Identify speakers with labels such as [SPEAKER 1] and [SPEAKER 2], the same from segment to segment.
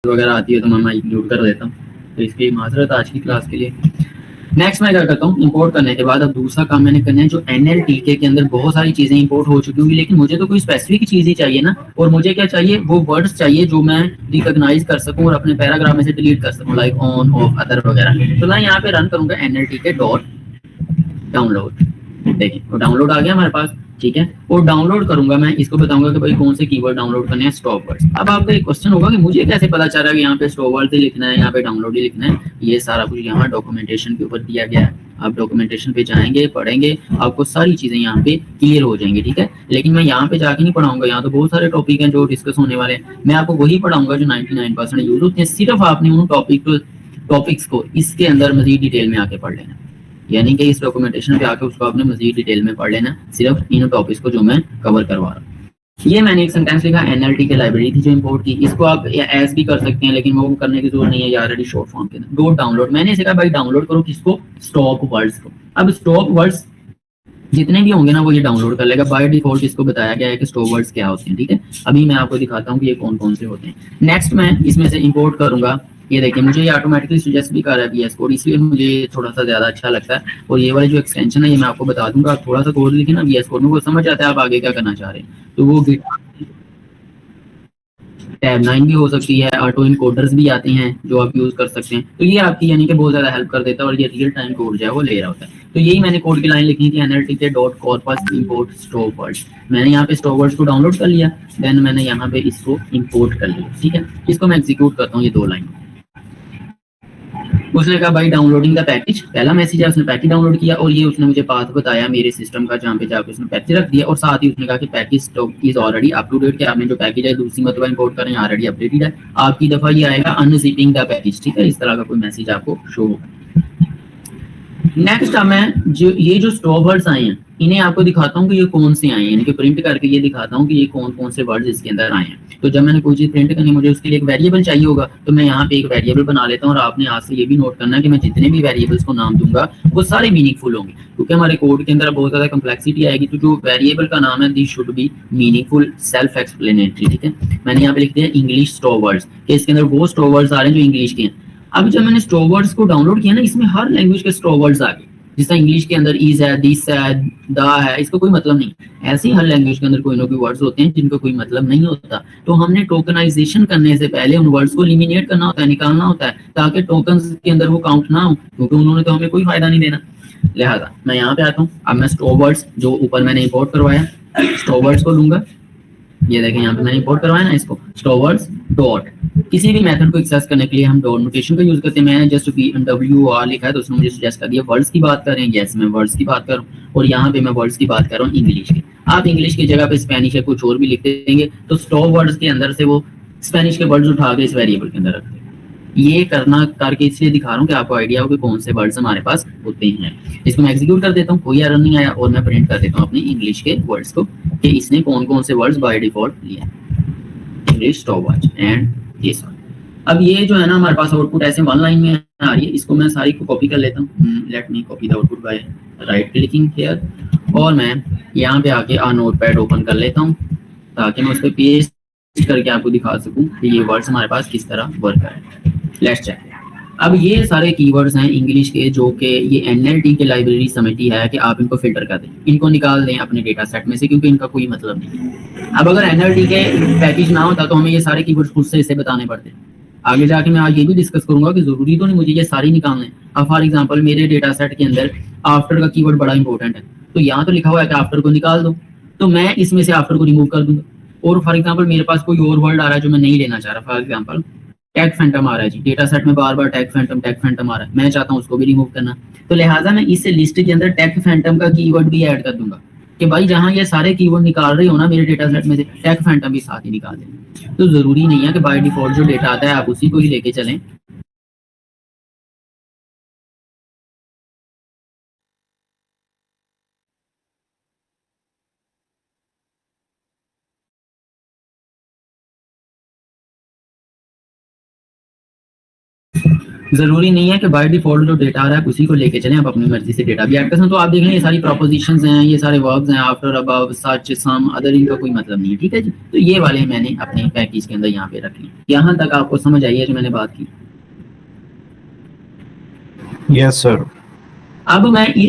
[SPEAKER 1] वगैरह आती है तो मैं इंक्लूड कर देता हूँ, तो इसकी माजरत आज की क्लास के लिए। नेक्स्ट मैं क्या करता हूँ, इंपोर्ट करने के बाद अब दूसरा काम मैंने करना है, जो NLTK के अंदर बहुत सारी चीजें इंपोर्ट हो चुकी होंगी, लेकिन मुझे तो कोई स्पेसिफिक चीज ही चाहिए ना, और मुझे क्या चाहिए, वो वर्ड्स चाहिए जो मैं रिकॉग्नाइज कर सकूं और अपने पैराग्राफ में से डिलीट कर सकूं, लाइक ऑन ऑफ अदर वगैरह। तो मैं यहाँ पे रन करूंगा NLTK डॉट डाउनलोड। देखिए वो डाउनलोड आ गया हमारे पास, ठीक है। और डाउनलोड करूंगा, मैं इसको बताऊंगा कि भाई कौन से कीवर्ड डाउनलोड करने हैं, स्टॉप वर्ड्स। अब आपका एक क्वेश्चन होगा कि मुझे कैसे पता चल रहा है कि यहाँ पे स्टॉप वर्ड्स ही लिखना है, यहाँ पे डाउनलोड ही लिखना है। ये सारा कुछ यहाँ डॉक्यूमेंटेशन के ऊपर दिया गया है। आप डॉक्यूमेंटेशन पे जाएंगे, पढ़ेंगे, आपको सारी चीजें यहाँ पे क्लियर हो जाएंगी, ठीक है। लेकिन मैं यहाँ पे जाके नहीं पढ़ाऊंगा, यहाँ तो बहुत सारे टॉपिक हैं जो डिस्कस होने वाले हैं। मैं आपको वही पढ़ाऊंगा जो 99% यूज होते हैं। सिर्फ आपने उन टॉपिक्स को इसके अंदर मजीद डिटेल में आके पढ़ लेना, यानी कि इस डॉक्यूमेंटेशन पे आके उसको आपने मजीद डिटेल में पढ़ लेना, सिर्फ इन टॉपिक्स को जो मैं कवर करवा रहा हूँ। ये मैंने एक सेंटेंस लिखा, NLTK लाइब्रेरी थी जो इंपोर्ट की। इसको आप एस भी कर सकते हैं, लेकिन वो करने की जरूरत नहीं है, ऑलरेडी शॉर्ट फॉर्म के अंदर। डॉट डाउनलोड, मैंने इसे कहा भाई डाउनलोड करो किसको, स्टॉप वर्ड्स को। अब स्टॉप वर्ड्स जितने भी होंगे ना वो ये डाउनलोड कर लेगा। बाय डिफॉल्ट इसको बताया गया है कि स्टॉप वर्ड्स क्या होते हैं, ठीक है। अभी मैं आपको दिखाता हूँ कि ये कौन कौन से होते हैं। नेक्स्ट मैं इसमें से इंपोर्ट करूंगा, ये देखिए मुझे ये ऑटोमेटिकली सजेस्ट भी कर रहा है VS कोड, इसलिए मुझे थोड़ा सा ज्यादा अच्छा लगता है। और ये वाली जो एक्सटेंशन है ये मैं आपको बता दूंगा, आप थोड़ा सा कोड लिखे ना VS कोड में, वो समझ आता है आप आगे क्या करना चाह रहे हैं। तो वो टैब 9 भी हो सकती है, ऑटो इनकोडर्स भी आते हैं जो आप यूज कर सकते हैं। तो ये आपकी यानी कि बहुत ज्यादा हेल्प कर देता है, और ये रियल टाइम कोड जो है वो ले रहा होता है। तो यही मैंने कोड की लाइन लिखी थी, NLTK dot corpus import stop words. मैंने यहाँ पे स्टॉप वर्ड्स को डाउनलोड कर लिया, देन मैंने यहाँ पे इसको इंपोर्ट कर लिया, ठीक है। इसको मैं एग्जीक्यूट करता हूँ, ये 2 लाइन। उसने कहा भाई डाउनलोडिंग द पैकेज, पहला मैसेज है, उसने पैकेज डाउनलोड किया, और ये उसने मुझे पाथ बताया मेरे सिस्टम का, जहाँ पे जाकर उसने पैकेज रख दिया, और साथ ही उसने कहा कि package stock is already up to date, कि आपने जो पैकेज है दूसरी मतलब इंपोर्ट करें ऑलरेडी अपडेटेड है, आपकी दफा ये आएगा अनजिपिंग द पैकेज, ठीक है। इस तरह का कोई मैसेज आपको शो होगा। नेक्स्ट मैं जो स्टॉप वर्ड्स आए हैं इन्हें आपको दिखाता हूँ कि ये कौन से आए हैं, इनके प्रिंट करके ये दिखाता हूँ कि ये कौन कौन से वर्ड्स इसके अंदर आए हैं। तो जब मैंने कोई चीज प्रिंट करनी, मुझे उसके लिए एक वेरिएबल चाहिए होगा, तो मैं यहाँ पे एक वेरिएबल बना लेता हूँ। और आपने आज से ये भी नोट करना है कि मैं जितने भी वेरिएबल्स को नाम दूंगा वो सारे मीनिंगफुल होंगे, क्योंकि हमारे कोड के अंदर बहुत ज्यादा कम्प्लेक्सिटी आएगी। तो जो वेरिएबल का नाम है this should be meaningful, self explanatory, ठीक है। मैंने यहाँ पे लिख दिया इंग्लिश स्टॉप वर्ड्स, कि इसके अंदर वो स्टॉप वर्ड्स आ रहे हैं जो इंग्लिश के हैं। अब जब मैंने स्टॉप वर्ड्स को डाउनलोड किया ना, इसमें हर लैंग्वेज के स्टॉप वर्ड्स आ गए। जैसा इंग्लिश के अंदर इज है, दिस है, द है, इसका कोई मतलब नहीं। ऐसे ही हर लैंग्वेज के अंदर कोई ना कोई वर्ड्स होते हैं जिनका कोई मतलब नहीं होता। तो हमने टोकनाइजेशन करने से पहले उन वर्ड्स को एलिमिनेट करना होता है, निकालना होता है, ताकि टोकन्स के अंदर वो काउंट ना हो, क्योंकि उन्होंने तो हमें कोई फायदा नहीं देना। लिहाजा मैं यहाँ पे आता हूँ, अब मैं स्टॉप वर्ड्स जो ऊपर मैंने इंपोर्ट करवाया, स्टॉप वर्ड्स को लूंगा। ये देखें यहाँ पे मैंने इंपोर्ट करवाया ना इसको, स्टॉप वर्ड्स डॉट। किसी भी मेथड को एक्सेस करने के लिए हम डॉट नोटेशन का यूज करते हैं। मैंने जस्ट WR लिखा है तो उसने मुझे सजेस्ट कर दिया वर्ड्स की बात करें। यस मैं वर्ड्स की बात करूँ, और यहाँ पे मैं वर्ड्स की बात कर रहा हूँ इंग्लिश की। आप इंग्लिश की जगह पे स्पेनिश या कुछ और भी लिख देंगे, तो स्टॉप वर्ड्स के अंदर से वो स्पेनिश के वर्ड्स उठा के इस वेरिएबल के अंदर रख देंगे। ये करना करके इसलिए दिखा रहा हूँ कि आपको आइडिया हो कि कौन से वर्ड्स हमारे पास होते हैं। इसको मैं एग्जीक्यूट कर देता हूँ, कोई एरर नहीं आया, और मैं प्रिंट कर देता हूँ अपने इंग्लिश के वर्ड्स को कि इसने कौन कौन से वर्ड्स बाय डिफॉल्ट लिया, English stop words and this one. अब ये जो है ना हमारे पास आउटपुट ऐसे 1 लाइन में आ रही है, इसको मैं सारी को कॉपी कर लेता हूँ। Let me copy the output by right clicking here, और मैं यहाँ पे आके नोटपैड ओपन कर लेता हूँ, ताकि मैं उस पर पेस्ट करके आपको दिखा सकूँ कि ये वर्ड्स हमारे पास किस तरह वर्क करें। Let's check. अब ये सारे कीवर्ड्स हैं इंग्लिश के, जो कि ये NLTK लाइब्रेरी समिति है कि आप इनको फिल्टर कर दें, इनको निकाल दें अपने डेटा सेट में से, क्योंकि इनका कोई मतलब नहीं है। अब अगर NLTK पैकेज ना होता तो हमें ये सारे कीवर्ड्स खुद से इसे बताने पड़ते। आगे जाके मैं आज ये भी डिस्कस करूंगा कि जरूरी तो नहीं मुझे ये सारी निकालने। अब फॉर एग्जाम्पल मेरे डेटा सेट के अंदर आफ्टर का कीवर्ड बड़ा इंपॉर्टेंट है, तो यहाँ तो लिखा हुआ है कि आफ्टर को निकाल दो, तो मैं इसमें से आफ्टर को रिमूव कर दूंगा। और फॉर एग्जाम्पल मेरे पास कोई और वर्ड आ रहा है जो मैं नहीं लेना चाह रहा, फॉर एग्जाम्पल टैग फैंटम आ रहा है जी, डेटा सेट में बार बार टैग फैंटम आ रहा है, मैं चाहता हूँ उसको भी रिमूव करना। तो लिहाजा मैं इस लिस्ट के अंदर टैग फैंटम का कीवर्ड भी ऐड कर दूंगा, कि भाई जहां ये सारे कीवर्ड निकाल रहे हो ना मेरे डेटा सेट में से, टैग फैंटम भी साथ ही निकाल देना। तो जरूरी नहीं है कि बाय डिफॉल्ट जो डेटा आता है आप उसी को ही लेके चलें। जरूरी नहीं है कि बाय डिफॉल्ट जो डेटा आ रहा है उसी को लेके चलें, आप अपनी मर्जी से डेटा भी ऐड कर सकते हैं। तो आप देख लें ये सारी प्रोपोजिशंस हैं, ये सारे वर्ब्स हैं, आफ्टर, अबव, सच, सम, अदर, इनका कोई मतलब नहीं है, ठीक है जी। तो ये वाले मैंने अपने पैकेज के अंदर यहाँ पे रख लिए। यहाँ तक आपको समझ आई है जो मैंने बात की?
[SPEAKER 2] Yes sir.
[SPEAKER 1] अब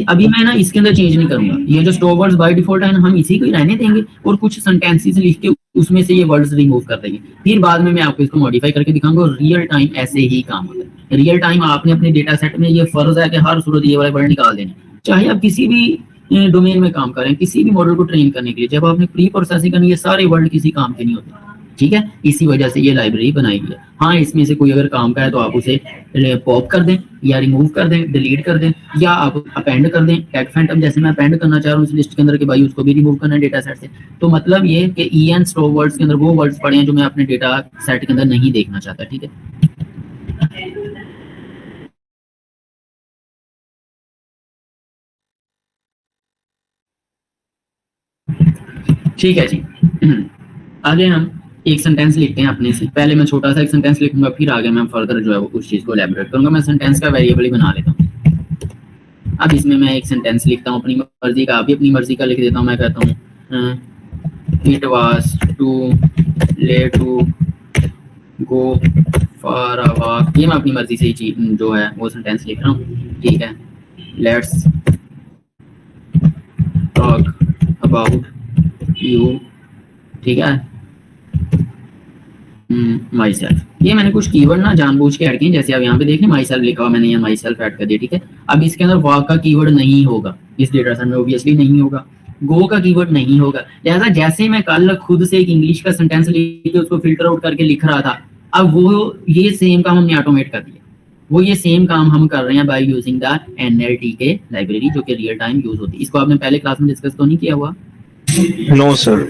[SPEAKER 1] अभी मैं ना इसके अंदर चेंज नहीं करूंगा, ये जो स्टॉप वर्ड्स बाय डिफॉल्ट है ना हम इसी को ही रहने देंगे और कुछ सेंटेंसेस लिख के उसमें से ये वर्ड्स रिमूव कर देंगे। फिर बाद में मैं आपको इसको मॉडिफाई करके दिखाऊंगा। रियल टाइम ऐसे ही काम होता है। रियल टाइम आपने अपने डेटा सेट में ये फर्ज है कि हर सूरत ये वाले वर्ड निकाल देने, चाहे आप किसी भी डोमेन में काम करें, किसी भी मॉडल को ट्रेन करने के लिए जब आपने प्री प्रोसेसिंग करनी, ये सारे वर्ड किसी काम के नहीं होते, ठीक है। इसी वजह से ये लाइब्रेरी बनाई गई है। हाँ, इसमें से कोई अगर काम का है तो आप उसे पॉप कर दें या रिमूव कर दें, डिलीट कर दें, या आप अपेंड कर दें। टैग फैंटम जैसे मैं अपेंड करना चाह रहा हूँ इस लिस्ट के अंदर कि भाई उसको भी रिमूव करना है डेटा सेट से। तो मतलब ये कि EN स्टॉप वर्ड्स के अंदर वो वर्ड्स पड़े हैं जो मैं अपने डेटा सेट के अंदर नहीं देखना चाहता, ठीक है। ठीक है जी। आगे हम एक सेंटेंस लिखते हैं अपने से। पहले मैं छोटा सा एक सेंटेंस लिखूंगा, फिर आगे मैं फर्दर जो है वो उस चीज को एलैबोरेट करूंगा। मैं सेंटेंस का वेरिएबल ही बना लेता हूँ। अब इसमें मैं एक सेंटेंस लिखता हूँ अपनी मर्जी का, आप भी अपनी मर्जी का लिख देता हूँ। मैं कहता हूँ it was too late to go for a walk. ये मैं अपनी मर्जी से ही जो है वो सेंटेंस लिख रहा हूँ, ठीक है। लेट्स टॉक अबाउट यू, ठीक है, माई सेल्फ। ये मैंने कुछ कीवर्ड ना जानबूझ के ऐड किए, जैसे आप यहाँ पे देखें माई सेल्फ लिखा हुआ, मैंने यहाँ माई सेल्फ ऐड कर दिया, ठीक है। अब इसके अंदर वॉक का कीवर्ड नहीं होगा, इस डेटा सेट में ऑब्वियसली नहीं होगा। गो का कीवर्ड नहीं होगा। लिहाजा जैसे मैं कल खुद से एक इंग्लिश का सेंटेंस लिख के उसको फिल्टर आउट करके लिख रहा था, अब वो ये सेम काम हमने ऑटोमेट कर दिया। वो ये सेम काम हम कर रहे हैं by using the NLTK library, जो कि रियल टाइम यूज होती है। इसको आपने पहले क्लास में डिस्कस तो नहीं किया हुआ?
[SPEAKER 2] No sir.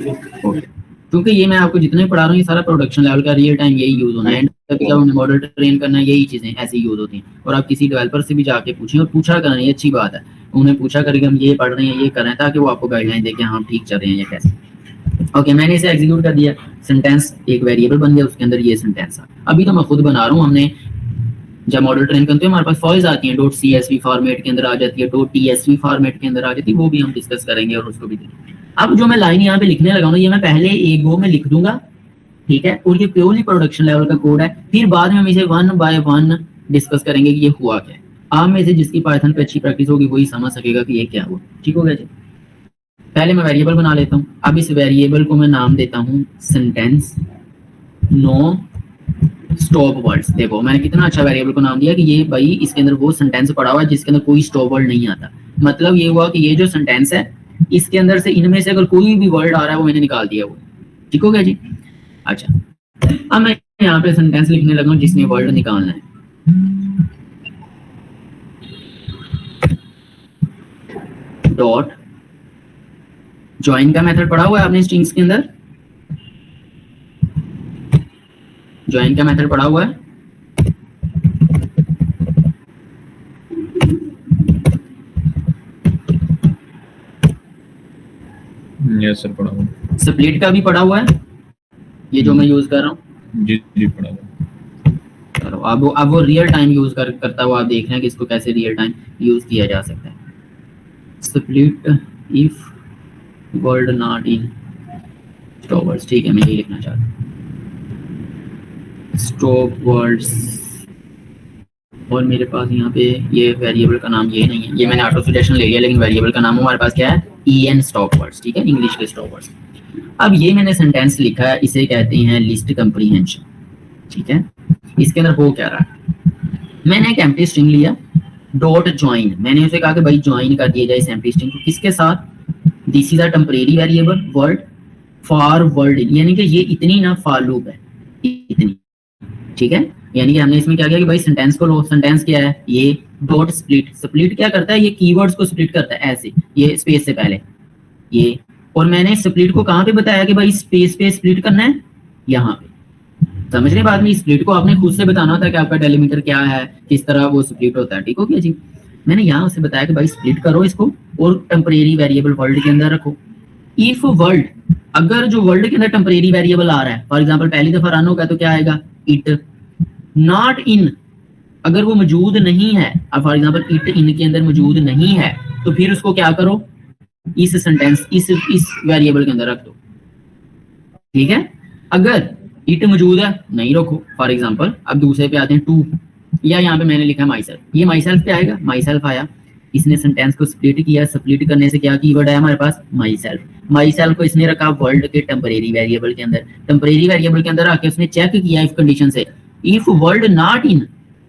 [SPEAKER 1] क्योंकि ये मैं आपको जितने पढ़ा रहा हूँ ये सारा प्रोडक्शन लेवल का रियल टाइम यही यूज होना है। जब हमने मॉडल ट्रेन करना है यही चीजें ऐसी यूज होती हैं। और आप किसी डेवलपर से भी जाके पूछें, और पूछा करें, ये अच्छी बात है, उन्हें पूछा करेंगे हम ये पढ़ रहे हैं, ये कर रहे हैं, ताकि वो आपको गाइडलाइन दे के हाँ ठीक चल रहे हैं या कैसे। ओके, मैंने इसे एग्जीक्यूट कर दिया, सेंटेंस एक वेरिएबल बन गया, उसके अंदर ये सेंटेंस है। अभी तो मैं खुद बना रहा हूँ। हमने जब मॉडल ट्रेन करते हैं हमारे पास फाइल्स आती हैं, .csv फॉर्मेट के अंदर आ जाती है, .tsv फॉर्मेट के अंदर आ जाती है, वो भी हम डिस्कस करेंगे और उसको भी देखेंगे। अब जो मैं लाइन यहाँ पे लिखने लगा हूँ ये मैं पहले एक गो में लिख दूंगा, ठीक है, और ये प्योरली प्रोडक्शन लेवल का कोड है। फिर बाद में हम इसे 1 by 1 डिस्कस करेंगे कि ये हुआ क्या है। आप में से जिसकी पाइथन पे अच्छी प्रैक्टिस होगी वही समझ सकेगा कि ये क्या हुआ, ठीक हो गया जी। पहले मैं वेरिएबल बना लेता हूँ। अब इस वेरिएबल को मैं नाम देता हूँ सेंटेंस नो स्टॉप वर्ड्स। देखो मैंने कितना अच्छा वेरिएबल को नाम दिया कि ये भाई इसके अंदर वो सेंटेंस पड़ा हुआ है जिसके अंदर कोई स्टॉप वर्ड नहीं आता। मतलब ये हुआ कि ये जो सेंटेंस है इसके अंदर से इनमें से अगर कोई भी वर्ड आ रहा है वो मैंने निकाल दिया वो, ठीक हो गया जी। अच्छा, अब मैं यहाँ पे सेंटेंस लिखने लगा हूँ जिसमें वर्ड निकालना है। डॉट ज्वाइन का मेथड पढ़ा हुआ है आपने स्ट्रिंग्स के अंदर? ज्वाइन का मेथड पढ़ा हुआ है?
[SPEAKER 2] यस सर, पढ़ा हुआ।
[SPEAKER 1] स्प्लिट का भी पढ़ा हुआ है, ये जो मैं यूज कर रहा हूँ?
[SPEAKER 2] जी जी पढ़ा हुआ।
[SPEAKER 1] चलो अब वो रियल टाइम यूज करता हुआ आप देख रहे हैं कि इसको कैसे रियल टाइम यूज किया जा सकता है। Split if word not in stop words, ठीक है, मैं ये लिखना चाहता हूँ स्टॉप वर्ड्स। और मेरे पास यहाँ पे ये वेरिएबल का नाम ये नहीं है, ये मैंने ऑटो सिलेक्शन ले लिया, लेकिन वेरिएबल का नाम हमारे पास क्या है? EN स्टॉप वर्ड्स, ठीक है, इंग्लिश के स्टॉप वर्ड्स। अब ये मैंने सेंटेंस लिखा है, इसे कहते हैं लिस्ट कंप्रीहेंशन, ठीक है। इसके अंदर हो क्या रहा है, मैंने एक एम्प्टी स्ट्रिंग लिया, डॉट ज्वाइन, मैंने उसे कहा कि भाई ज्वाइन कर दिया जाए इस एम्प्टी स्ट्रिंग को, किसके साथ? This is a temporary variable word for word, यानी कि ये इतनी ना फॉर लूप है, इतनी, ठीक है। यानी कि हमने इसमें क्या किया कि भाई सेंटेंस को लो, सेंटेंस क्या है? ये डॉट स्प्लिट। स्प्लिट क्या करता है? ये कीवर्ड्स को स्प्लिट करता है ऐसे, ये स्पेस से पहले ये। और मैंने स्प्लिट को कहाँ पे बताया कि भाई स्पेस पे स्प्लिट करना है, यहाँ पे। समझ रहे बाद में? स्प्लिट को आपने खुद से बताना होता है कि आपका डेलीमीटर क्या है, किस तरह वो स्प्लिट होता है, ठीक हो गया जी। मैंने यहाँ से बताया कि भाई स्प्लिट करो इसको और टेम्परेरी वेरिएबल वर्ल्ड के अंदर रखो। इफ वर्ल्ड, अगर जो वर्ल्ड के अंदर टेम्परेरी वेरिएबल आ रहा है, फॉर एग्जाम्पल पहली दफा रन होगा तो क्या आएगा? इट। नॉट इन, अगर वो मौजूद नहीं है, अब फॉर एग्जांपल इट इन के अंदर मौजूद नहीं है, तो फिर उसको क्या करो, इस सेंटेंस इस वेरिएबल के अंदर रख दो, ठीक है। अगर इट मौजूद है, नहीं रखो। फॉर एग्जांपल अब दूसरे पे आते हैं, टू, या यहाँ पे मैंने लिखा माई सेल्फ, ये माई सेल्फ पे आएगा, माई सेल्फ आया, इसने सेंटेंस को स्प्लिट किया, स्प्लिट करने से क्या कीवर्ड है हमारे पास, माई सेल्फ। माई सेल्फ को इसने रखा वर्ल्ड के टेम्परेरी वेरिएबल के अंदर, टेम्परेरी वेरिएबल के अंदर आके उसने चेक किया इफ कंडीशन से, इफ वर्ल्ड नॉट इन,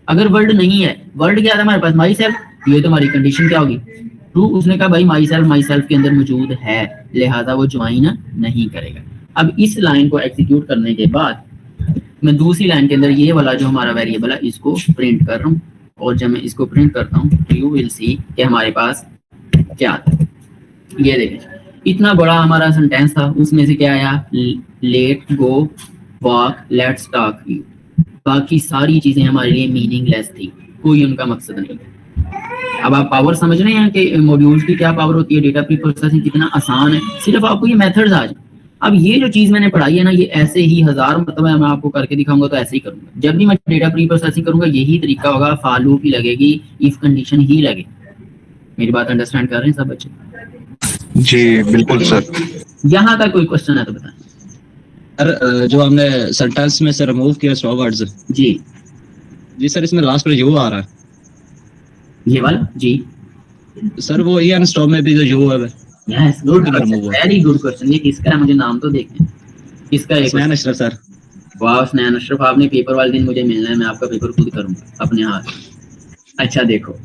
[SPEAKER 1] अगर वर्ल्ड नहीं है, वर्ल्ड क्या था हमारे पास, माई सेल्फ, ये तो हमारी कंडीशन क्या होगी, ट्रू। उसने कहा भाई माई सेल्फ के अंदर मौजूद है, लिहाजा वो ज्वाइन नहीं करेगा। अब इस लाइन को एग्जीक्यूट करने के बाद मैं दूसरी लाइन के अंदर ये वाला जो हमारा वेरिएबल है इसको प्रिंट कर रहा हूँ, और जब मैं इसको प्रिंट करता हूँ तो यू विल सी कि हमारे पास क्या आता है। ये देखें, इतना बड़ा हमारा सेंटेंस था, उसमें से क्या आया, let go walk let's talk you. बाकी सारी चीजें हमारे लिए मीनिंगलेस थी, कोई उनका मकसद नहीं। अब आप पावर समझ रहे हैं कि मॉड्यूल्स की क्या पावर होती है, डेटा प्री प्रोसेसिंग कितना आसान है, सिर्फ आपको ये मेथड्स आ जाए। अब ये जो चीज मैंने पढ़ाई है ना, ये ऐसे ही 1000 मतलब मैं आपको करके दिखाऊंगा, तो ऐसे ही करूंगा। जब भी मैं डेटा प्री प्रोसेसिंग करूंगा यही तरीका होगा, फॉर लूप ही लगेगी, इफ कंडीशन ही लगे। मेरी बात अंडरस्टैंड कर रहे हैं सब बच्चे?
[SPEAKER 2] जी बिल्कुल सर।
[SPEAKER 1] यहाँ तक कोई क्वेश्चन है तो बताएं।
[SPEAKER 3] सर जो हमने सेंटेंस में से रिमूव किया स्टॉप वर्ड्स,
[SPEAKER 1] जी
[SPEAKER 3] जी सर इसमें लास्ट पर यू आ रहा है,
[SPEAKER 1] ये वाला जी
[SPEAKER 3] सर वो ईएन स्टॉप में भी जो यू है,
[SPEAKER 1] yes, good question, very good question. ये किसका है, मुझे नाम तो देखें किसका है।
[SPEAKER 3] स्नैन अशरफ सर।
[SPEAKER 1] वाह स्नैन अशरफ, आपने पेपर वाले दिन मुझे मिलना है, मैं आपका पेपर खुद करूंगा अपने हाथ। अच्छा देखो,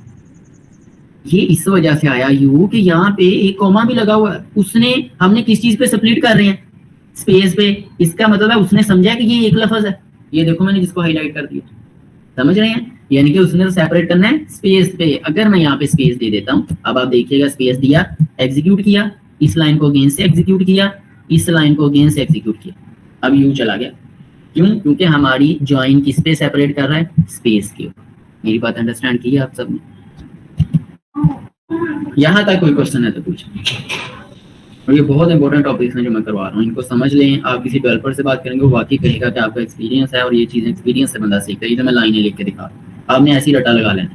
[SPEAKER 1] ये इस वजह से आया यू कि यहाँ पे एक कॉमा भी लगा हुआ है, उसने, हमने किस चीज पे स्प्लिट कर रहे हैं, स्पेस पे। इसका मतलब है उसने समझा कि ये एक लफ्ज है, ये देखो मैंने जिसको हाईलाइट कर दिया, समझ रहे हैं, यानी कि उसने तो सेपरेट करना है स्पेस पे। अगर मैं यहाँ पे स्पेस दे देता हूँ, अब आप देखिएगा, स्पेस दिया, एग्जीक्यूट किया, इस लाइन को अगेन से एग्जीक्यूट किया, इस लाइन को अगेन से एग्जीक्यूट किया, अब यू चला गया। क्यों? क्योंकि हमारी ज्वाइन किस पे सेपरेट कर रहा है, स्पेस के। मेरी बात अंडरस्टैंड की आप सबने? यहाँ तक कोई क्वेश्चन है तो पूछ। और ये बहुत इंपॉर्टेंट टॉपिक्स हैं जो मैं करवा रहा हूँ, इनको समझ लें। आप किसी डेवलपर से बात करेंगे, वो वाकई कहेगा कि आपका एक्सपीरियंस है और ये चीजें एक्सपीरियंस से बंदा सीखता है। ये तो मैं लाइनें लिख के दिखा रहा हूँ, आपने ऐसी रटा लगा लेना।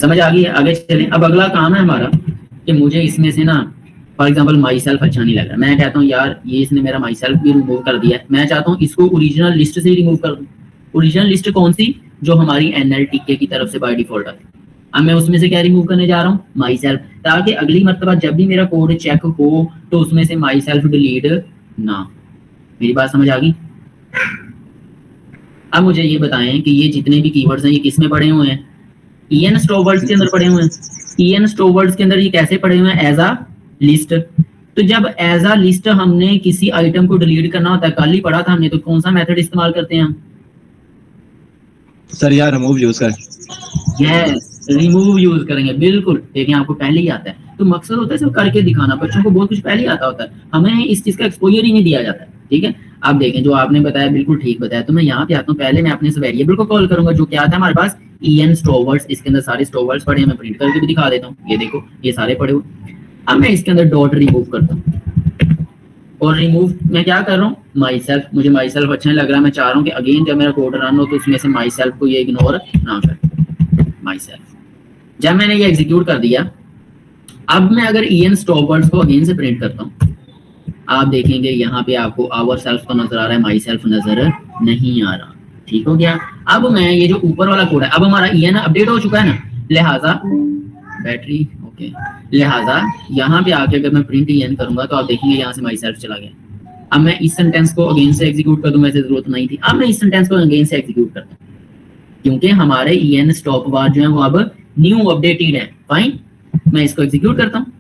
[SPEAKER 1] समझ आ गई है? आगे चलें। अब अगला काम है हमारा कि मुझे इसमें से ना, फॉर एग्जाम्पल माई सेल्फ अच्छा नहीं लग रहा, मैं कहता हूँ यार ये इसने मेरा माई सेल्फ भी रिमूव कर दिया है, मैं चाहता हूँ इसको ओरिजिनल लिस्ट से ही रिमूव कर दूँ। ओरिजिनल लिस्ट कौन सी, जो हमारी एनएलटीके की तरफ से बाय डिफॉल्ट आती है। अब मैं उसमें से क्या रिमूव करने जा रहा हूँ, माई सेल्फ, ताकि अगली मर्तबा जब भी मेरा कोड चेक हो तो उसमें से माई सेल्फ डिलीट ना। मेरी बात समझ आ गई? अब मुझे ये बताएं कि ये जितने भी कीवर्ड्स हैं ये किस में पड़े हुए हैं, ईएन स्टॉप वर्ड्स के अंदर पड़े हुए हैं। ईएन स्टॉप वर्ड्स के अंदर ये कैसे पड़े हुए हैं, एज अ लिस्ट। तो जब एज अ लिस्ट हमने किसी आइटम को डिलीट करना होता है, कल ही पढ़ा था हमने, तो कौन सा मेथड इस्तेमाल करते हैं हम?
[SPEAKER 3] सर यार रिमूव यूज कर।
[SPEAKER 1] यस, रिमूव यूज करेंगे, बिल्कुल। देखें आपको पहले ही आता है, तो मकसद होता है सिर्फ करके दिखाना। बच्चों को बहुत कुछ पहले ही आता होता है, हमें इस चीज का एक्सपोजर ही नहीं दिया जाता है, ठीक है। आप देखें जो आपने बताया बिल्कुल ठीक बताया। तो मैं यहाँ पे आता हूँ, पहले मैं अपने इस वेरिएबल को कॉल करूंगा जो क्या आता है हमारे पास, ईएन स्टॉप वर्ड्स। इसके अंदर सारे स्टॉप वर्ड्स पड़े हैं, मैं प्रिंट करके भी दिखा देता हूँ, ये देखो ये सारे पड़े हुए। अब मैं इसके अंदर डॉट रिमूव करता हूँ, और रिमूव मैं क्या कर रहा हूँ, माई सेल्फ। मुझे माई सेल्फ अच्छा नहीं लग रहा, मैं चाह रहा हूँ कि अगेन जब मेरा कोड रन हो तो उसमें से माई सेल्फ को ये इग्नोर ना कर, माई सेल्फ। जब मैंने ये एग्जीक्यूट कर दिया, अब मैं अगर ईएन स्टॉप वर्ड्स को अगेन से प्रिंट करता हूँ, आप देखेंगे यहाँ पे आपको आवर सेल्फ तो नजर आ रहा है, माई सेल्फ नजर नहीं आ रहा। ठीक हो गया। अब मैं ये जो ऊपर वाला कोड है, अब हमारा ईएन अपडेट हो चुका है ना, लिहाजा बैटरी ओके, लिहाजा यहाँ पे आके अगर मैं प्रिंट ईएन करूंगा तो आप देखेंगे यहाँ से माई सेल्फ चला गया। अब मैं इस सेंटेंस को अगेन से एग्जीक्यूट कर दूं, वैसे जरूरत नहीं थी। अब मैं इस सेंटेंस को अगेन से एग्जीक्यूट करता हूँ, क्योंकि हमारे ईएन स्टॉप वर्ड जो है वो अब न्यू अपडेटेड है। फाइन, मैं इसको एग्जीक्यूट करता हूँ।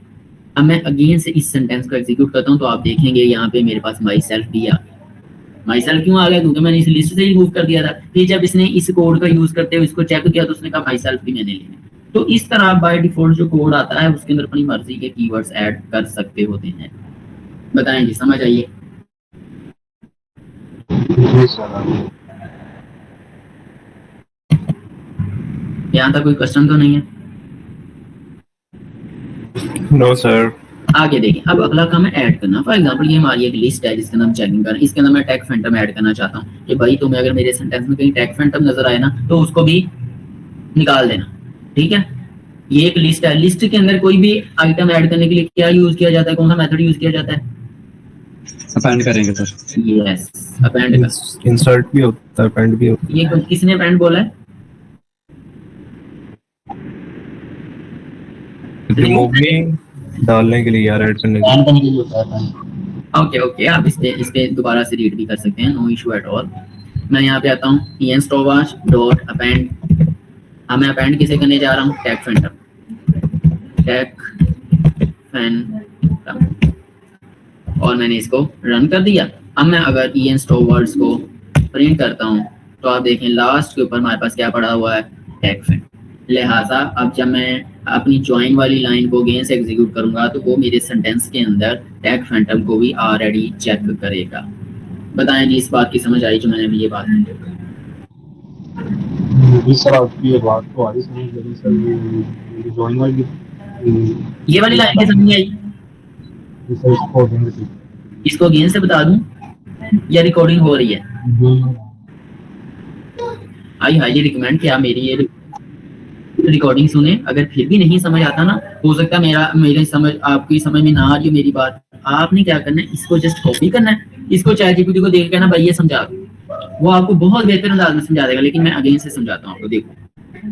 [SPEAKER 1] अब मैं अगेन से इस सेंटेंस को एग्जीक्यूट करता हूँ, तो आप देखेंगे यहाँ पे मेरे पास माई सेल्फ भी आ गया। माई सेल्फ क्यों आ गया? क्योंकि मैंने इस लिस्ट से ही रिमूव कर दिया था। फिर जब इसने इस कोड का यूज करते हुए इसको चेक किया तो उसने कहा माई सेल्फ भी मैंने लेना। तो इस तरह बाय डिफॉल्ट जो कोड आता है उसके अंदर अपनी मर्जी के कीवर्ड्स ऐड कर सकते होते हैं। बताएं जी, समझ आइए? यहाँ तक कोई क्वेश्चन तो नहीं है?
[SPEAKER 2] No sir.
[SPEAKER 1] आगे देखें, अब अगला काम है ऐड करना। फॉर एग्जांपल ये हमारी एक लिस्ट है जिसका नाम चेकिंग करना, इसके अंदर मैं टैग फैंटम ऐड करना चाहता हूँ कि भाई तुम्हें अगर मेरे सेंटेंस में कहीं टैग फैंटम नजर आए ना तो उसको भी निकाल देना, ठीक है। ये एक लिस्ट है, लिस्ट के अंदर कोई भी आइटम ऐड करने के लिए क्या यूज किया जाता है, कौन सा मेथड यूज किया जाता है?
[SPEAKER 3] अपेंड करेंगे सर।
[SPEAKER 1] यस, अपेंड का।
[SPEAKER 2] इंसर्ट भी होता है, अपेंड भी होता
[SPEAKER 1] ये किसने अपेंड बोला है?
[SPEAKER 2] है। रिमूव में डालने के लिए यार, ऐड करने के लिए।
[SPEAKER 1] ओके ओके, आप इस पे दोबारा से रीड भी कर सकते हैं, नो इशू एट ऑल। मैं यहाँ पे आता हूँ en_stowage.append। अब मैं अपेंड किसे करने जा रहा हूँ? टैग फैंटम, टैग फैंटम, और मैंने इसको रन कर दिया। अब मैं अगर en_stowage को प्रिंट करता हूँ तो आप देखें लास्ट के ऊपर हमारे पास क्या पड़ा हुआ है? Tag Phantom. लिहाजा अब जब मैं अपनी ज्वाइन वाली लाइन को अगेन से एग्जीक्यूट करूंगा तो वो मेरे सेंटेंस के अंदर टैग फैंटम को भी ऑलरेडी चेक करेगा। बताएं जी, इस बात की समझ आई जो मैंने अभी ये बात की?
[SPEAKER 4] सर आपकी ये बात तो आई समझ लगी सर, ज्वाइन वाली
[SPEAKER 1] ये वाली लाइन की समझ आई?
[SPEAKER 4] सर
[SPEAKER 1] इसको अगेन से बता दूं या रिकॉर्डिंग हो रही है? आई हाईली रिकमेंड कि आप मेरी ये रिकॉर्डिंग सुने। अगर फिर भी नहीं समझ आता ना, हो सकता है मेरे समझ आपकी समझ में ना आ रही हो मेरी बात, आपने क्या करना है, इसको जस्ट कॉपी करना है, इसको ChatGPT को देख के ना भाई ये समझा दो, वो आपको बहुत बेहतर अंदाज में समझा देगा। लेकिन मैं अगेन से समझाता हूँ आपको। देखो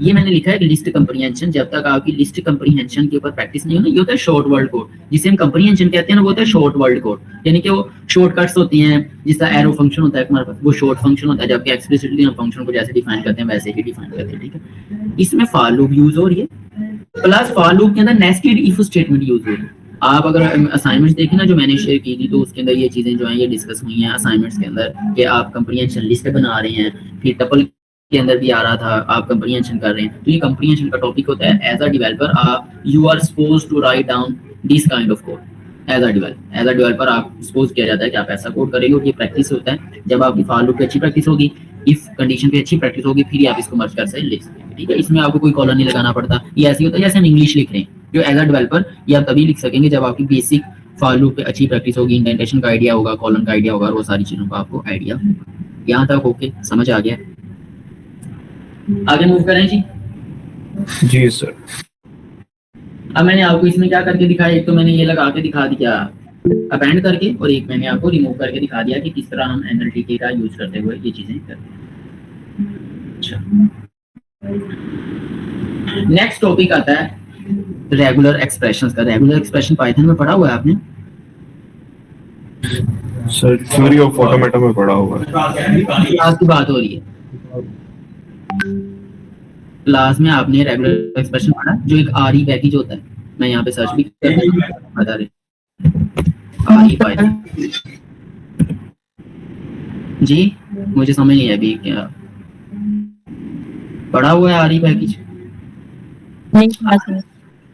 [SPEAKER 1] ये मैंने लिखा है कि लिस्ट कंप्रीहेंशन, जब तक आपकी लिस्ट कंप्रीहेंशन के ऊपर प्रैक्टिस नहीं हो ना, ये होता है शॉर्ट वर्ड कोड, जिसे हम कंप्रीहेंशन कहते हैं ना, वो होता है शॉर्ट वर्ड कोड। यानी कि वो शॉर्टकट्स होती हैं, जिसका एरो फंक्शन होता है हमारे पास, वो शॉर्ट फंक्शन होता है, जबकि एक्सप्लिसिटली हम फंक्शन को जैसे डिफाइन करते हैं वैसे ही डिफाइन करते हैं, ठीक है। इसमें फॉर लूप यूज हो रही है, प्लस फॉर लूप के अंदर नेस्टेड इफ स्टेटमेंट यूज हो रही है। आप अगर असाइनमेंट्स देखें ना जो मैंने शेयर की थी, तो उसके अंदर ये चीजें जो हैं ये डिस्कस हुई हैं असाइनमेंट्स के अंदर, कि आप कंप्रीहेंशन लिस्ट बना रहे हैं, फिर टपल के अंदर भी आ रहा था आप कंप्रीहेंशन कर रहे हैं। तो ये कंप्रीहेंशन का टॉपिक होता है as a developer you are supposed to write down this kind of code. As a developer आप सपोज किया जाता है कि आप ऐसा कोड करेंगे, और ये प्रैक्टिस होता है जब आपकी फॉर लूप की अच्छी प्रैक्टिस होगी, इफ कंडीशन पे अच्छी प्रैक्टिस होगी, फिर आप इसको मर्ज कर से लिख सकते हैं, ठीक है। इसमें आपको कोई कॉलन नहीं लगाना पड़ता। ये ऐसे होता है जैसे हम इंग्लिश लिख रहे हैं, जो एज अ डेवलपर ये आप तभी लिख सकेंगे जब आपकी बेसिक फॉर लूप पे अच्छी प्रैक्टिस होगी, इंडेंटेशन का आइडिया होगा, कॉलन का आइडिया होगा, और वो सारी चीजों का आपको आइडिया। यहाँ तक ओके, समझ आ गया? आगे मूव करें जी।
[SPEAKER 2] जी सर।
[SPEAKER 1] अब मैंने आपको इसमें क्या करके दिखाया, एक तो मैंने ये लगा के दिखा दिया अपेंड करके, और एक मैंने आपको रिमूव करके दिखा दिया कि किस तरह हम एनएलटीके का यूज करते हुए ये चीजें करते हैं। अच्छा, नेक्स्ट टॉपिक आता है रेगुलर एक्सप्रेशंस का। रेगुलर एक्सप्रेशन पाइथन में पढ़ा हुआ है आपने?
[SPEAKER 2] सर थ्योरी ऑफ ऑटोमेटा में पढ़ा हुआ है।
[SPEAKER 1] क्लास की बात हो रही है, क्लास में आपने रेगुलर एक्सप्रेशन पढ़ा जो एक आरई पैकेज होता है। मैं यहाँ पे सर्च भी बता रहे आरई पाइथन जी, मुझे समझ नहीं है अभी क्या पढ़ा हुआ है आरई पैकेज।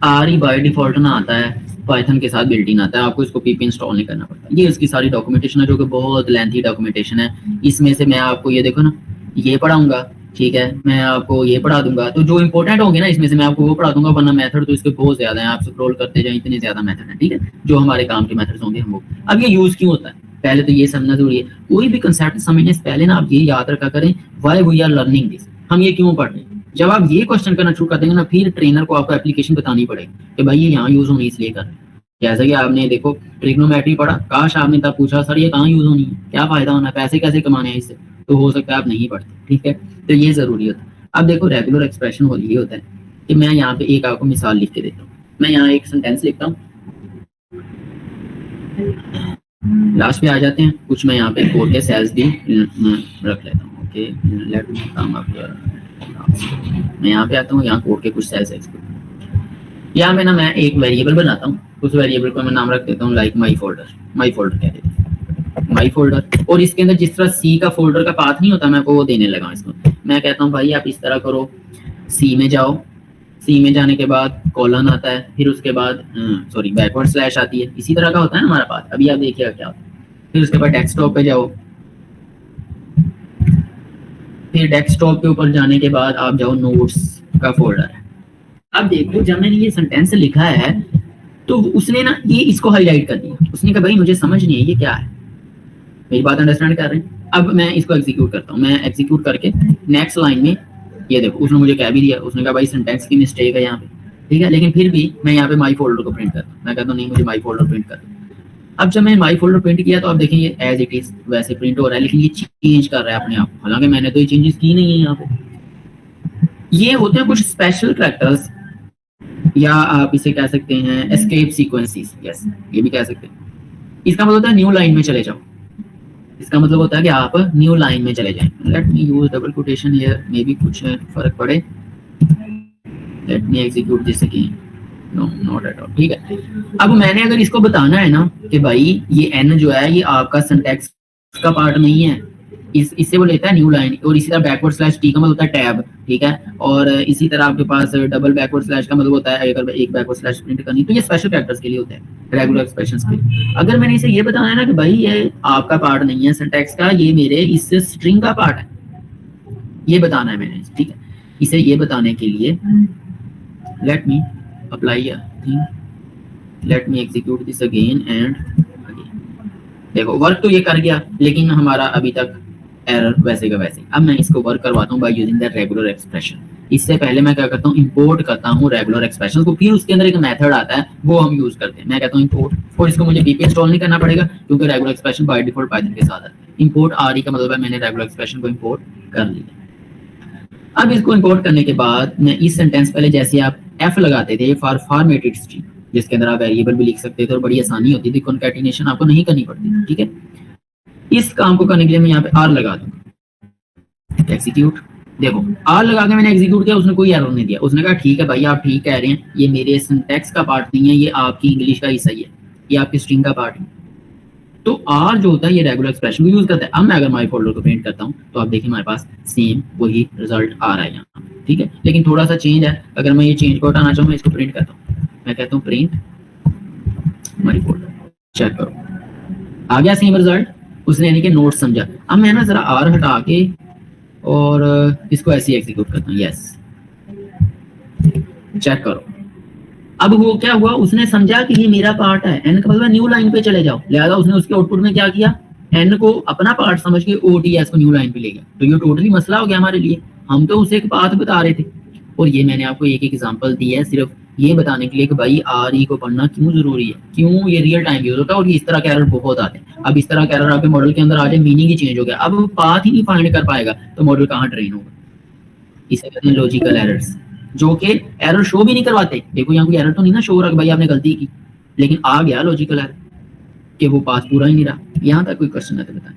[SPEAKER 1] आरई बाय डिफॉल्ट ना आता है, पाइथन के साथ बिल्ट इन आता है, आपको इसको पीपी इंस्टॉल नहीं करना पड़ता। ये इसकी सारी डॉक्यूमेंटेशन है जो कि बहुत लेंथी डॉक्यूमेंटेशन है। इसमें से मैं आपको ये देखो ना, ये पढ़ाऊंगा, ठीक है, मैं आपको ये पढ़ा दूंगा, तो जो इंपॉर्टेंट होंगे ना इसमें से मैं आपको वो पढ़ा दूंगा, वरना मेथड तो इसके बहुत ज्यादा हैं, आप स्क्रॉल करते जाएं, इतने ज्यादा मेथड हैं, ठीक है, जो हमारे काम के मेथड्स होंगे हम वो। अब ये यूज क्यों होता है, पहले तो ये समझना जरूरी है। कोई भी कंसेप्ट समझने से पहले ना आप ये याद रखा करें, why we are learning this, हम ये क्यों पढ़ रहे हैं। जब आप ये क्वेश्चन करना शुरू कर देंगे ना, फिर ट्रेनर को आपको एप्लीकेशन बतानी पड़ेगी कि भाई ये यहाँ यूज होनी इसलिए कर। जैसे कि आपने देखो ट्रिग्नोमेट्री पढ़ा, काश आपने तब पूछा सर ये कहाँ यूज होनी है, क्या फायदा होना है, पैसे कैसे कमाने हैं इससे, तो हो सकता है आप नहीं पढ़ते, ठीक है। तो ये जरूरी होता है। अब देखो रेगुलर एक्सप्रेशन हो ये होता है कि मैं यहाँ पे एक आपको मिसाल लिख के देता हूँ। मैं यहाँ एक सेंटेंस लिखता हूँ, लास्ट पे आ जाते हैं कुछ, मैं यहाँ पे कोड के सेल्स भी रख लेता हूँ। Okay, let me come up here. मैं यहाँ पे आता हूँ, यहाँ कोड के कुछ सेल्स एक्सप्लोर। यहाँ पे ना मैं एक वेरिएबल बनाता हूँ, उस वेरिएबल को मैं नाम रख देता हूँ like my folder. My folder कह देते हैं, माई फोल्डर। और इसके अंदर जिस तरह सी का फोल्डर का पाथ नहीं होता, मैं वो देने लगा इसको। मैं कहता हूँ भाई आप इस तरह करो, सी में जाओ, सी में जाने के बाद कॉलन आता है, फिर उसके बाद सॉरी बैकवर्ड स्लैश आती है, इसी तरह का होता है ना हमारा पाथ। अभी आप देखिएगा क्या होता है। फिर उसके बाद डेस्कटॉप पे जाओ, फिर डेस्कटॉप के ऊपर जाने के बाद आप जाओ नोट्स का फोल्डर है। अब देखो जब मैंने ये सेंटेंस लिखा है तो उसने ना ये इसको हाईलाइट कर दिया, उसने कहा भाई मुझे समझ नहीं है ये क्या है, मेरी बात अंडरस्टैंड कर रहे हैं। अब मैं इसको एग्जीक्यूट करता हूँ, मैं एग्जीक्यूट करके नेक्स्ट लाइन में ये देखो उसने मुझे क्या भी दिया, उसने कहा भाई सिंटैक्स की मिस्टेक है यहाँ पे, ठीक है, लेकिन फिर भी मैं यहाँ पे माई फोल्डर को प्रिंट करता हूँ, मैं कहता हूँ नहीं मुझे माई फोल्डर प्रिंट कर दो। अब जब मैं माई फोल्डर प्रिंट किया तो आप देखें ये एज इट इज वैसे प्रिंट हो रहा है, लेकिन ये चेंज कर रहा है अपने आप, हालांकि मैंने तो ये चेंजेस की नहीं है यहाँ पे। ये होते हैं कुछ स्पेशल कैरेक्टर्स, या आप इसे कह सकते हैं एस्केप सीक्वेंसेस, यस ये भी कह सकते हैं। इसका मतलब होता है न्यू लाइन में चले जाओ, इसका मतलब होता है कि आप न्यू लाइन में चले जाएं। Let me use double quotation here, maybe कुछ फर्क पड़े। Let me execute this again, no not at all, ठीक है। अब मैंने अगर इसको बताना है ना कि भाई ये n जो है ये आपका सिंटैक्स का पार्ट नहीं है, इससे वो लेता है न्यू लाइन, और इसी तरह बैकवर्ड स्लैश टी का मतलब होता है टैब, ठीक है, और इसी तरह आपके पास डबल बैकवर्ड स्लैश का मतलब होता है अगर एक बैकवर्ड स्लैश प्रिंट करनी, तो ये स्पेशल कैरेक्टर्स के लिए होता है, रेगुलर एक्सप्रेशंस के लिए। अगर मैंने इसे ये बताना है ना कि भाई ये आपका पार्ट नहीं है सिंटैक्स का, ये मेरे इस स्ट्रिंग का पार्ट है, ये बताना है मैंने, ठीक है। इसे ये बताने के लिए let me apply a thing, late me execute this again and again. देखो वर्क तो ये कर गया, लेकिन हमारा अभी तक एरर वैसे का वैसे। अब मैं इसको वर्क करवाता हूँ by using the regular expression. इससे पहले मैं क्या करता हूँ, इंपोर्ट करता हूँ रेगुलर एक्सप्रेशन को, फिर उसके अंदर एक मेथड आता है वो हम यूज करते हैं। मैं कहता हूँ इंपोर्ट, और इसको मुझे pip इंस्टॉल नहीं करना पड़ेगा क्योंकि regular expression by default Python के साथ है। इंपोर्ट re का मतलब है मैंने रेगुलर एक्सप्रेशन को इंपोर्ट कर लिया। अब इसको इंपोर्ट करने के बाद मैं इस सेंटेंस पहले जैसे आप f लगाते थे फॉर फॉर्मेटेड स्ट्रिंग, जिसके अंदर आप वेरिएबल भी लिख सकते थे और बड़ी आसानी होती थी, कॉन्कैटिनेशन आपको नहीं करनी पड़ती, ठीक है। इस काम को करने के लिए मैं यहाँ पे r लगा दूंगा, एग्जीक्यूट। देखो r लगा के मैंने एग्जीक्यूट किया, उसने कोई एरर नहीं दिया, उसने कहा ठीक है भाई आप ठीक कह रहे हैं, ये मेरे सिंटैक्स का पार्ट नहीं है, ये आपकी इंग्लिश का हिस्सा ही है, ये आपकी स्ट्रिंग का पार्ट है। तो r जो होता है ये रेगुलर एक्सप्रेशन को यूज करता है। अब मैं अगर माई फोल्डर को प्रिंट करता हूँ तो आप देखिए हमारे पास सेम वही रिजल्ट आ रहा है यहाँ, ठीक है, लेकिन थोड़ा सा चेंज है। अगर मैं ये चेंज को हटाना चाहूँ मैं इसको प्रिंट करता हूँ, मैं कहता हूँ प्रिंट माई फोल्डर, चेक करो आ गया सेम रिजल्ट, उसने यानी कि नोट समझा। अब मैं ना जरा r हटा के और इसको ऐसे एग्जीक्यूट करता हूँ, यस चेक करो। अब वो क्या हुआ, उसने समझा कि ये मेरा पार्ट है, n का मतलब न्यू लाइन पे चले जाओ, लिहाजा उसने उसके आउटपुट में क्या किया, n को अपना पार्ट समझ के ots को न्यू लाइन पे ले गया। तो ये टोटली मसला हो गया हमारे लिए, हम तो उसे एक पाथ बता रहे थे। और ये मैंने आपको एक एग्जांपल दी है सिर्फ ये बताने के लिए कि भाई re को पढ़ना क्यों जरूरी है, क्यों ये रियल टाइम यूज होता है, और ये इस तरह के एरर बहुत आते हैं। अब इस तरह के एरर आपके मॉडल के अंदर आ जाए, मीनिंग ही चेंज हो गया, अब पाथ ही नहीं फाइंड कर पाएगा तो मॉडल कहाँ ट्रेन होगा। इसे कहते हैं लॉजिकल एरर्स, जो कि एरर शो भी नहीं करवाते। देखो यहाँ कोई एरर तो नहीं ना शो हो रहा कि भाई आपने गलती की, लेकिन आ गया लॉजिकल एरर कि वो पास पूरा ही नहीं रहा। यहाँ तक कोई क्वेश्चन है तो बताएं।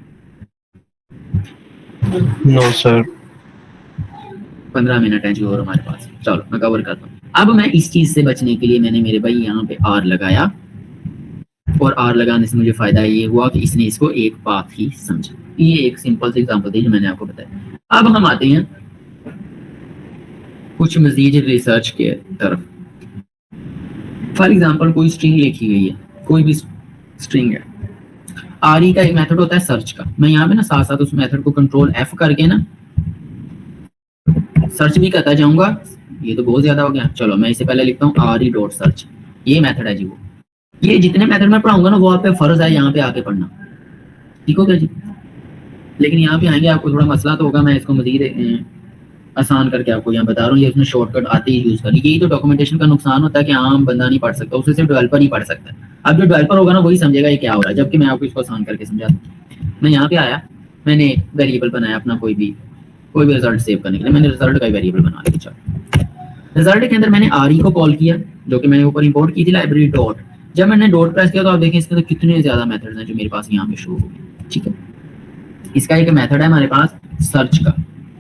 [SPEAKER 2] No sir.
[SPEAKER 1] 15 मिनट है जो और हमारे पास, चलो मैं कवर करता हूँ। अब मैं इस चीज से बचने के लिए मैंने मेरे भाई यहाँ पे r लगाया, और r लगाने से मुझे फायदा ये हुआ कि इसने इसको एक पाथ ही समझा। ये एक सिंपल सी एग्जांपल थी जो मैंने आपको बताया। अब हम आते हैं कुछ मजीद रिसर्च के तरफ। फॉर एग्जांपल कोई स्ट्रिंग लिखी गई है, कोई भी स्ट्रिंग है, re का एक मेथड होता है सर्च का। मैं यहाँ पे ना साथ साथ उस मेथड को कंट्रोल f करके ना सर्च भी करता जाऊंगा। ये तो बहुत ज्यादा हो गया, चलो मैं इसे पहले लिखता हूँ re.search, ये मेथड है जी वो। ये जितने मेथड मैं पढ़ाऊंगा ना वो आप पे फर्ज है यहाँ पे आके पढ़ना, ठीक हो गया जी। लेकिन यहाँ पे आएंगे आपको थोड़ा मसला तो होगा, मैं इसको मजीद आसान करके आपको यहाँ बता रहा हूँ। ये उसमें शॉर्टकट आते ही यूज कर, यही तो डॉक्यूमेंटेशन का नुकसान होता है कि आम बंदा नहीं पढ़ सकता, उसे सिर्फ डेवलपर ही पढ़ सकता है। अब जो डेवलपर होगा ना वही समझेगा ये क्या हो रहा है, जबकि मैं आपको इसको आसान करके समझाता हूँ। मैं यहाँ पे आया, मैंने वेरिएबल बनाया अपना कोई भी रिजल्ट सेव करने के लिए, मैंने रिजल्ट का वेरिएबल बना लिया। चलो रिजल्ट के अंदर मैंने re को कॉल किया जो कि मैंने ऊपर इंपोर्ट की थी लाइब्रेरी डॉट। जब मैंने डॉट प्रेस किया तो आप देखें इसके अंदर कितने ज्यादा मेथड्स हैं जो मेरे पास यहाँ पे शो हो गए, ठीक है। इसका एक मेथड है हमारे पास सर्च का,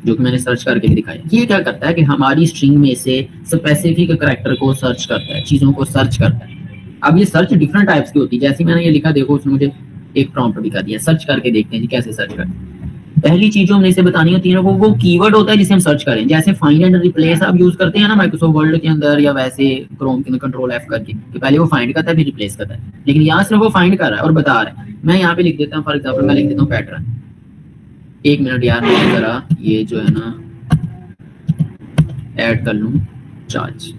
[SPEAKER 1] जो कि मैंने सर्च करके भी दिखाया। ये क्या करता है कि हमारी स्ट्रिंग में से स्पेसिफिक कैरेक्टर को सर्च करता है, चीजों को सर्च करता है। अब ये सर्च डिफरेंट टाइप्स की होती है, जैसे मैंने ये लिखा, देखो उसने मुझे एक प्रॉम्प्ट भी कर दिया, सर्च करके देखते हैं जी कैसे सर्च करते हैं। पहली चीज जो हमने इसे बतानी होती है वो कीवर्ड होता है जिसे हम सर्च करें। जैसे फाइंड एंड रिप्लेस आप यूज करते हैं ना माइक्रोसॉफ्ट वर्ड के अंदर या वैसे क्रोम के अंदर कंट्रोल F करके, कि पहले वो फाइंड करता है फिर रिप्लेस करता है, लेकिन यहाँ सिर्फ वो फाइंड कर रहा है और बता रहा है। मैं यहाँ पे लिख देता हूँ, फॉर एग्जाम्पल मैं लिख देता हूँ पैटर्न। एक मिनट यार, मैं जरा ये जो है ना ऐड कर लूँ charge.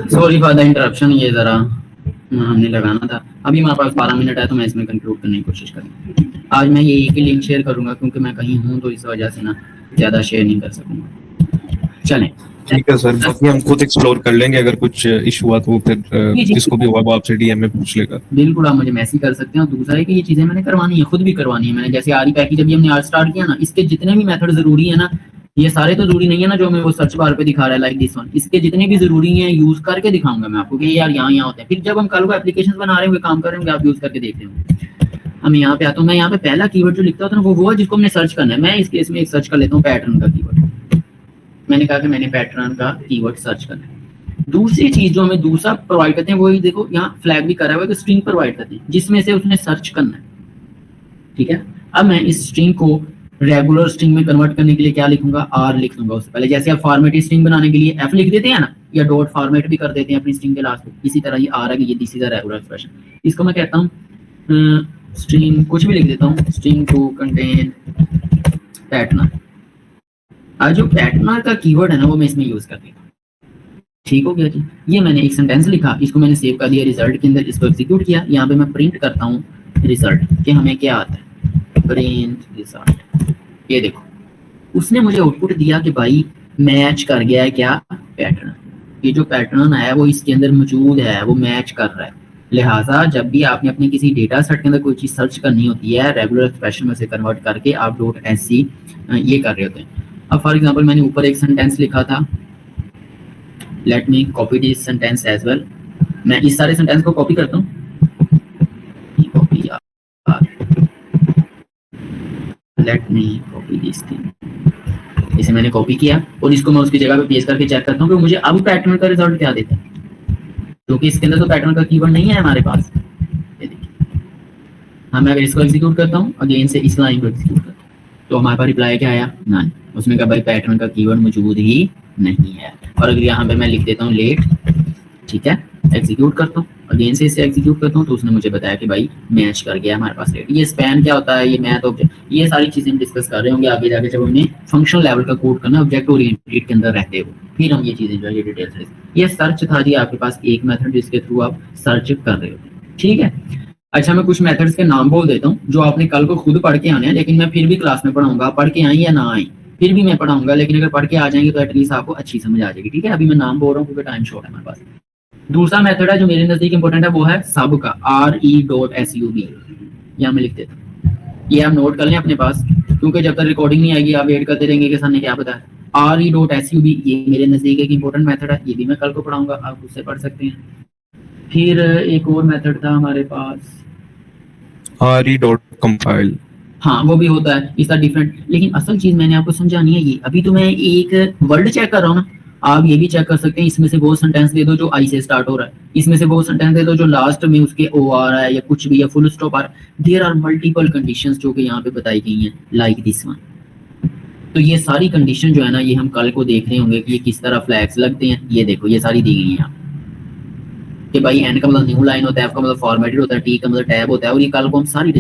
[SPEAKER 1] Sorry for the interruption, ये जरा हमने लगाना था। अभी मेरे पास 12 मिनट है तो मैं इसमें कंक्लूड करने की कोशिश करूँगा। आज मैं ये एक ही लिंक शेयर करूँगा क्योंकि मैं कहीं हूँ तो इस वजह से ना ज़्यादा शेयर नहीं कर सकूँगा। चलें,
[SPEAKER 2] ठीक है सर, बाकी हम खुद एक्सप्लोर कर लेंगे, अगर कुछ इशू हुआ तो फिर
[SPEAKER 1] जी।
[SPEAKER 2] जिसको भी हुआ वो आपसे डीएम में पूछ लेगा।
[SPEAKER 1] बिल्कुल, आप मुझे मैसेज कर सकते हैं। और दूसरा है कि ये चीज़ें मैंने करवानी है, खुद भी करवानी है मैंने। जैसे आरी पैकेज अभी हमने आज स्टार्ट किया ना, इसके जितने भी मेथड ज़रूरी है ना, ये सारे तो जरूरी नहीं है ना जो हमें वो सर्च बार पे दिखा रहा है लाइक दिस वन, इसके जितने भी जरूरी हैं यूज करके दिखाऊंगा मैं आपको कि यार यहाँ होते हैं। फिर जब हम कल को एप्लीकेशंस बना रहे होंगे, काम कर रहे होंगे, आप यूज करके देख रहे होंगे। हम यहाँ पे आता हूँ, मैं यहाँ पे पहला कीवर्ड जो लिखता होता है ना वो है जिसको हमने सर्च करना है। मैं इस केस में एक सर्च कर लेता हूँ पैटर्न का कीवर्ड। मैंने कहा कि मैंने पैटर्न का कीवर्ड सर्च करना है। दूसरी चीज जो हमें दूसरा प्रोवाइड करते हैं वही देखो यहाँ फ्लैग भी करा हुआ है कि स्ट्रिंग प्रोवाइड करते हैं जिसमें से उसने सर्च करना है। ठीक है, अब मैं इस स्ट्रिंग को रेगुलर स्ट्रिंग में कन्वर्ट करने के लिए क्या लिखूंगा, आर लिख दूंगा उससे पहले। जैसे आप फॉर्मेटेड स्ट्रिंग बनाने के लिए एफ लिख देते हैं ना, या डॉट फॉर्मेट भी कर देते हैं अपनी स्ट्रिंग के लास्ट में, इसी तरह ये आर है कि ये this is a regular expression. इसको मैं कहता हूँ स्ट्रिंग, कुछ भी लिख देता हूँ, स्ट्रिंग टू कंटेन पैटर्न। आज जो पैटर्न का कीवर्ड है ना वो मैं इसमें यूज कर देता हूँ। ठीक हो गया जी, ये मैंने एक सेंटेंस लिखा, इसको मैंने सेव कर दिया रिजल्ट के अंदर, इसको एग्जीक्यूट किया। यहाँ पे मैं प्रिंट करता हूँ रिजल्ट कि हमें क्या आता है, प्रिंट रिजल्ट। ये देखो उसने मुझे आउटपुट दिया कि भाई मैच कर गया है क्या, पैटर्न। ये जो पैटर्न है वो इसके अंदर मौजूद है, वो मैच कर रहा है। लिहाजा जब भी आपने अपने किसी डेटा सेट के अंदर कोई चीज सर्च करनी होती है, रेगुलर एक्सप्रेशन में से कन्वर्ट करके आप डॉट एससी ये कर रहे होते हैं। अब फॉर एग्जांपल मैंने ऊपर एक सेंटेंस लिखा था, let me copy this sentence as well. मैं इस सारे सेंटेंस को कॉपी करता हूँ, let me copy this thing. इसे मैंने कॉपी किया और इसको मैं उसकी जगह पे पेस्ट करके चेक करता हूँ कि मुझे अब पैटर्न का रिजल्ट क्या देता है, क्योंकि इसके अंदर तो पैटर्न का कीवर्ड नहीं है हमारे पास। ये देखिए, हाँ मैं अगर इसको एग्जीक्यूट करता हूँ अगेन से इस लाइन को एग्जीक्यूट करता हूँ तो हमारे पास रिप्लाई क्या आया, नहीं। उसमें कहा भाई पैटर्न का कीवर्ड मौजूद ही नहीं है। और अगर यहाँ पे मैं लिख देता हूँ लेट, ठीक है, एग्जीक्यूट करता हूँ अगेन से इसे एग्जीक्यूट करता हूँ तो उसने मुझे बताया कि भाई मैच कर गया हमारे पास लेट। ये स्पैन क्या होता है, ये मैथ ऑब्जेक्ट, ये सारी चीजें डिस्कस कर रहे होंगे आगे जाके जब हमने फंक्शनल लेवल का कोड करना ऑब्जेक्ट ओरिएंटेड के अंदर रहते हो, फिर हम ये चीजें जो है ये डिटेल्स से। ये सर्च था जी आपके पास एक मेथड जिसके थ्रू आप सर्च कर रहे होते, ठीक है। अच्छा मैं कुछ मेथड्स के नाम बोल देता हूँ जो आपने कल को खुद पढ़ के आने हैं, लेकिन मैं फिर भी क्लास में पढ़ाऊंगा, पढ़ के आए या ना आए फिर भी मैं पढ़ाऊंगा, लेकिन अगर पढ़ के आ जाएंगे तो एटलीस्ट आपको अच्छी समझ आ जाएगी, ठीक है। अभी मैं नाम बोल रहा हूँ क्योंकि टाइम शॉर्ट है हमारे पास। दूसरा मेथड है जो मेरे नजदीक इंपॉर्टेंट है वो है सब का, RE.SUB। यहाँ मैं लिख देता हूँ, ये आप नोट कर लें अपने पास, क्योंकि जब तक रिकॉर्डिंग नहीं आएगी आप वेट करते रहेंगे कि सर ने क्या बताया। RE.SUB ये मेरे नजदीक एक इंपॉर्टेंट मेथड है, ये भी मैं कल को पढ़ाऊंगा, आप उससे पढ़ सकते हैं। फिर एक और मेथड था हमारे पास
[SPEAKER 2] RE.compile,
[SPEAKER 1] हाँ वो भी होता है, इसका डिफरेंट। लेकिन असल चीज मैंने आपको समझानी है ये। अभी तो मैं एक वर्ड चेक कर रहा हूँ ना, आप ये भी चेक कर सकते हैं, इसमें से वो सेंटेंस दे दो जो आई से स्टार्ट हो रहा है, इसमें से वो सेंटेंस दे दो जो लास्ट में उसके ओ आ रहा है या कुछ भी या फुल स्टॉप आ रहा है। देयर आर मल्टीपल कंडीशंस जो कि यहाँ पे बताई गई हैं लाइक दिस वन। तो ये सारी कंडीशन जो है ना ये हम कल को देख रहे होंगे कि ये किस तरह फ्लैग्स लगते हैं। ये देखो ये सारी दी गई हैं कि भाई एन का मतलब न्यू लाइन होता है, एफ का मतलब फॉर्मेटेड होता है, टी का मतलब टैब होता है, और ये कल को हम सारी